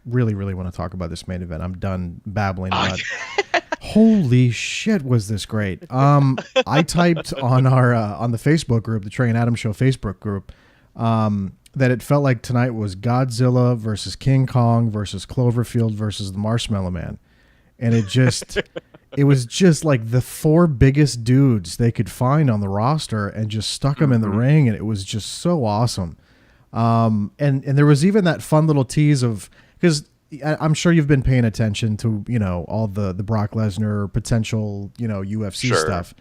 really, really want to talk about this main event. I'm done babbling about Holy shit, was this great. I typed on our on the Facebook group, the Trey and Adam Show Facebook group, that it felt like tonight was Godzilla versus King Kong versus Cloverfield versus the Marshmallow Man. And it was just like the 4 biggest dudes they could find on the roster and just stuck them in the ring, and it was just so awesome. And there was even that fun little tease of, because I'm sure you've been paying attention to, all the Brock Lesnar potential, UFC stuff.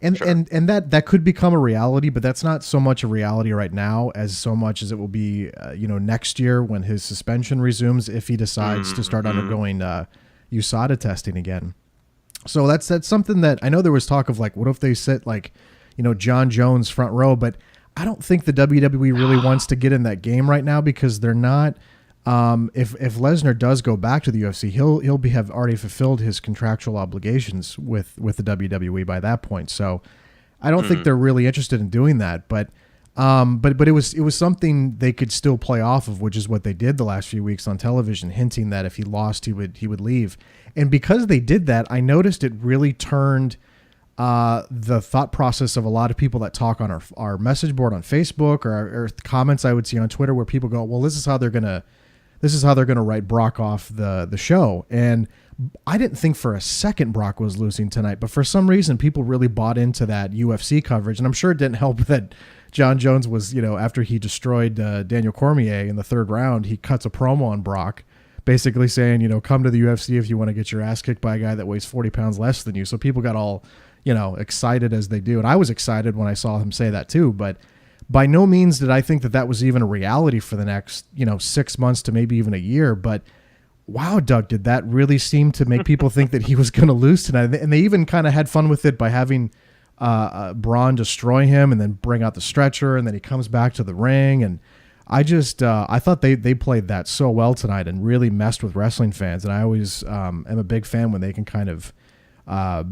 And that could become a reality, but that's not so much a reality right now as so much as it will be, next year when his suspension resumes, if he decides to start undergoing USADA testing again. So that's something that I know there was talk of, like, what if they sit John Jones front row, but I don't think the WWE really wants to get in that game right now, because they're not. If Lesnar does go back to the UFC, he'll have already fulfilled his contractual obligations with the WWE by that point. So I don't think they're really interested in doing that. But it was something they could still play off of, which is what they did the last few weeks on television, hinting that if he lost, he would leave. And because they did that, I noticed it really turned the thought process of a lot of people that talk on our message board on Facebook or comments I would see on Twitter, where people go, well, this is how they're gonna write Brock off the show. And I didn't think for a second Brock was losing tonight, but for some reason people really bought into that UFC coverage. And I'm sure it didn't help that John Jones was, after he destroyed Daniel Cormier in the 3rd round, he cuts a promo on Brock, basically saying, come to the UFC if you want to get your ass kicked by a guy that weighs 40 pounds less than you. So people got all, excited as they do. And I was excited when I saw him say that too, but by no means did I think that was even a reality for the next, 6 months to maybe even a year. But wow, Doug, did that really seem to make people think that he was going to lose tonight? And they even kind of had fun with it by having Braun destroy him and then bring out the stretcher, and then he comes back to the ring. And I just I thought they played that so well tonight and really messed with wrestling fans. And I always am a big fan when they can kind of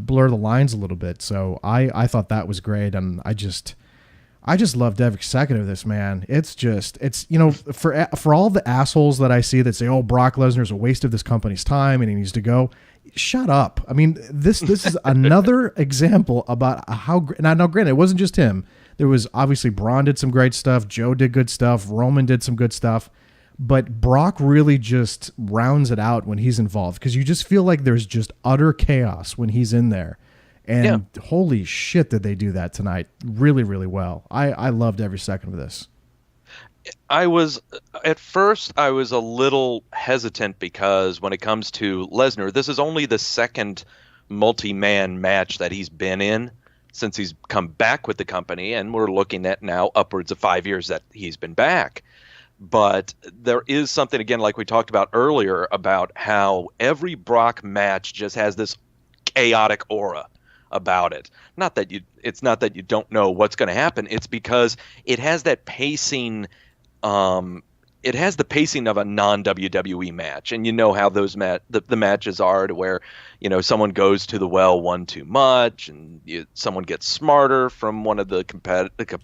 blur the lines a little bit. So I thought that was great. And I just loved every second of this, man. It's for all the assholes that I see that say, oh, Brock Lesnar is a waste of this company's time and he needs to go. Shut up. I mean, this is another example about how, now granted, it wasn't just him. There was obviously Braun did some great stuff. Joe did good stuff. Roman did some good stuff. But Brock really just rounds it out when he's involved, because you just feel like there's just utter chaos when he's in there. And holy shit, did they do that tonight really, really well. I loved every second of this. At first I was a little hesitant, because when it comes to Lesnar, this is only the 2nd multi-man match that he's been in since he's come back with the company. And we're looking at now upwards of 5 years that he's been back. But there is something, again, like we talked about earlier, about how every Brock match just has this chaotic aura about it. It's not that you don't know what's going to happen. It's because it has that pacing. It has the pacing of a non-WWE match, and you know how those the matches are, to where someone goes to the well one too much, and someone gets smarter from one of the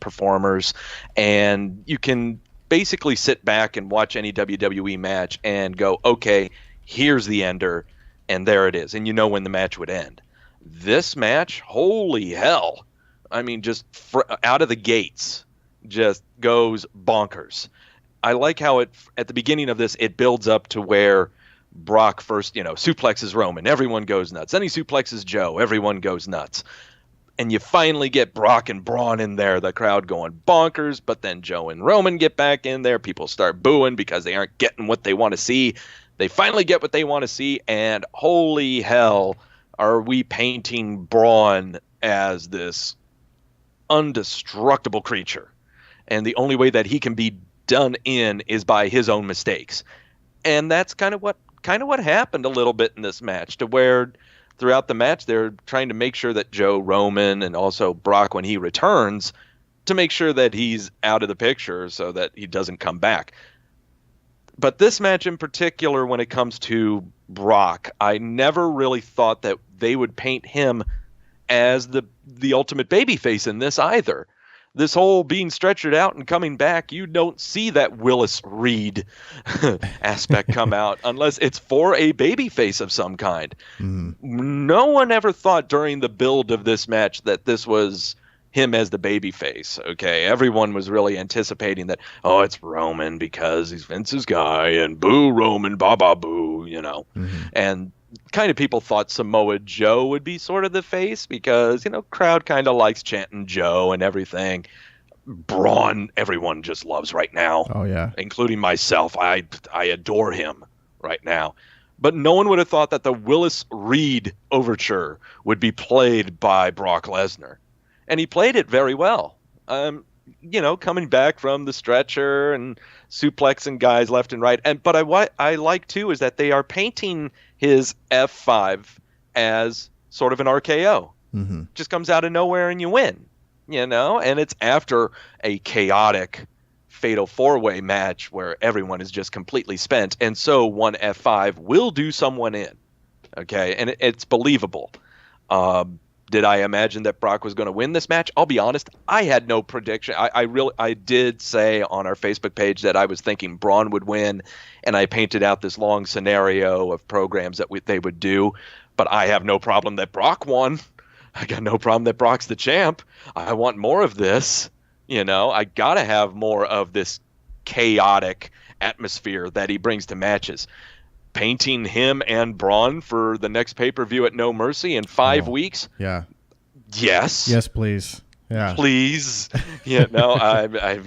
performers, and you can basically sit back and watch any WWE match and go, okay, here's the ender, and there it is, and you know when the match would end. This match, holy hell. I mean, just out of the gates, just goes bonkers. I like how at the beginning of this, it builds up to where Brock first, suplexes Roman. Everyone goes nuts. Then he suplexes Joe. Everyone goes nuts. And you finally get Brock and Braun in there, the crowd going bonkers. But then Joe and Roman get back in there. People start booing because they aren't getting what they want to see. They finally get what they want to see. And holy hell, are we painting Braun as this undestructible creature. And the only way that he can be done in is by his own mistakes. And that's kind of what happened a little bit in this match, to where throughout the match they're trying to make sure that Joe, Roman, and also Brock, when he returns, to make sure that he's out of the picture so that he doesn't come back. But this match in particular, when it comes to Brock, I never really thought that they would paint him as the ultimate babyface in this either. this whole being stretchered out and coming back, you don't see that Willis Reed aspect come out unless it's for a babyface of some kind. No one ever thought during the build of this match that this was him as the babyface. Okay, everyone was really anticipating that, oh, it's Roman because he's Vince's guy, and boo Roman, ba ba boo, you know. And kind of people thought Samoa Joe would be sort of the face because, you know, crowd kind of likes chanting Joe and everything. Braun, everyone just loves right now. Oh yeah, including myself. I adore him right now. But no one would have thought that the Willis Reed overture would be played by Brock Lesnar. And he played it very well. You know, coming back from the stretcher and suplexing guys left and right. But what I like too is that they are painting his F5 as sort of an RKO. Just comes out of nowhere and you win, you know? And it's after a chaotic fatal four-way match where everyone is just completely spent. And so one F5 will do someone in. Okay, and it's believable. Did I imagine that Brock was going to win this match? I'll be honest, I had no prediction. I did say on our Facebook page that I was thinking Braun would win, and I painted out this long scenario of programs that they would do. But I have no problem that Brock won. I got no problem that Brock's the champ. I want more of this. You know, I got to have more of this chaotic atmosphere that he brings to matches. Painting him and Braun for the next pay-per-view at No Mercy in 5 weeks? Yeah. Yes. Yes, please. Yeah. Please. You know, I